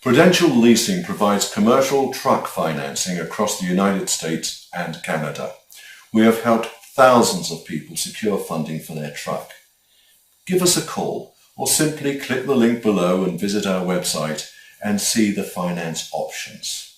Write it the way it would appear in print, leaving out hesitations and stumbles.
Prudential Leasing provides commercial truck financing across the United States and Canada. We have helped thousands of people secure funding for their truck. Give us a call or simply click the link below and visit our website and see the finance options.